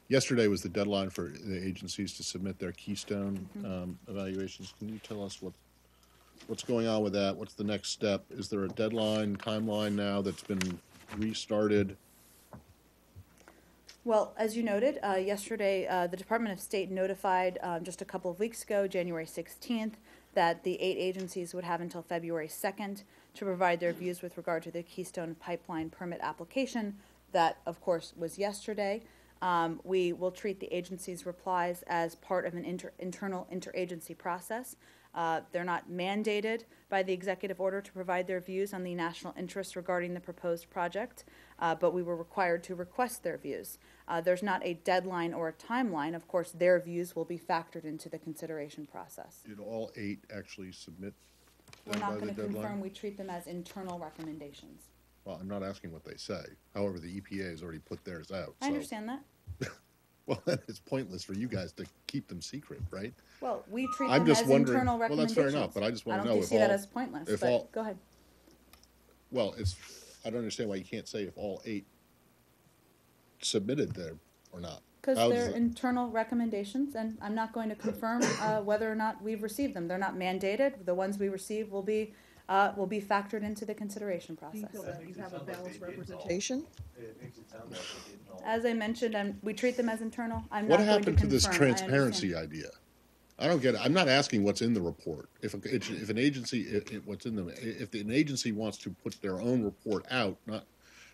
Yesterday was the deadline for the agencies to submit their Keystone evaluations. Can you tell us what's going on with that? What's the next step? Is there a deadline, timeline now that's been restarted? Well, as you noted, yesterday the Department of State notified just a couple of weeks ago, January 16th, that the 8 agencies would have until February 2nd to provide their views with regard to the Keystone Pipeline permit application. That, of course, was yesterday. We will treat the agency's replies as part of an internal interagency process. They're not mandated by the executive order to provide their views on the national interest regarding the proposed project, but we were required to request their views. There's not a deadline or a timeline. Of course, their views will be factored into the consideration process. Did all 8 actually submit We're them by not the going to deadline? confirm. We treat them as internal recommendations. Well, I'm not asking what they say. However, the EPA has already put theirs out. I understand that. Well, then it's pointless for you guys to keep them secret, right? Well, we treat I'm them just as wondering. internal Well, that's recommendations. fair enough, but I just I want to don't know if see that all. as pointless, if but all- go ahead. Well, I don't understand why you can't say if all 8 submitted there or not. Because How they're does it- internal recommendations, and I'm not going to confirm whether or not we've received them. They're not mandated. The ones we receive will be factored into the consideration Do you process. feel that you have a balanced representation? It makes it sound like they didn't all. As I mentioned, we treat them as internal. I'm What not going to happened to this confirm. I transparency understand. idea? I don't get it. I'm not asking what's in the report. If an agency, if an agency wants to put their own report out, not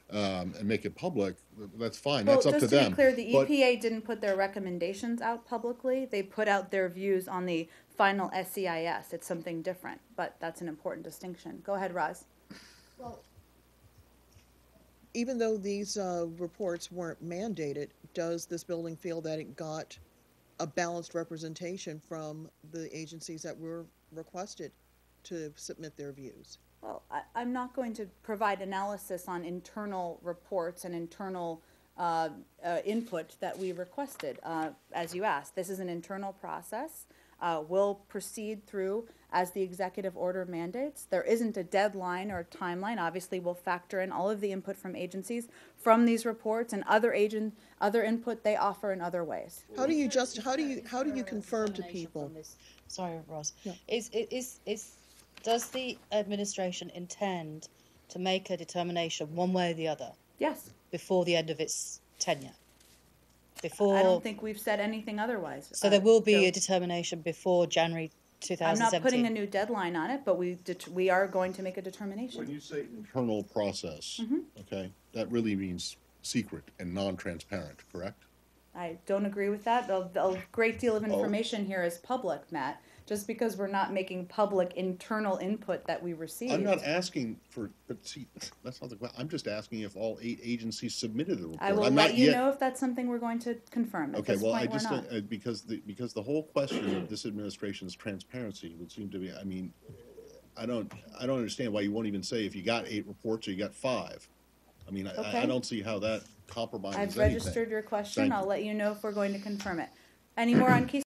and make it public, that's fine. Well, That's up to just to be them. clear, the But- EPA didn't put their recommendations out publicly. They put out their views on the final SEIS. It's something different, but that's an important distinction. Go ahead, Roz. Well, even though these reports weren't mandated, does this building feel that it got a balanced representation from the agencies that were requested to submit their views? Well, I'm not going to provide analysis on internal reports and internal input that we requested, as you asked. This is an internal process. We'll proceed through as the executive order mandates. There isn't a deadline or a timeline. Obviously, we'll factor in all of the input from agencies from these reports and other input they offer in other ways. How do you confirm to people? Sorry, Ross. Yeah. Does the administration intend to make a determination one way or the other Yes. before the end of its tenure? I don't think we've said anything otherwise. So there will be Joe. a determination before January I'm 2017. not putting a new deadline on it, but we are going to make a When determination. you say internal process, Mm-hmm. okay, that really means secret and non-transparent, correct? I don't agree with that. A great deal of Oh. information here is public, Matt. Just because we're not making public internal input that we receive. I'm not asking for, but see, that's not the question. I'm just asking if all 8 agencies submitted a report. I will I'm let not you yet. know if that's something we're going to confirm. At Okay, this well, point, we're not. because the whole question of this administration's transparency would seem to be, I mean, I don't understand why you won't even say if you got 8 reports or you got 5. I mean, I Okay. don't see how that compromises I've anything. registered your question. Thank I'll you. let you know if we're going to confirm it. Any more on Keystone?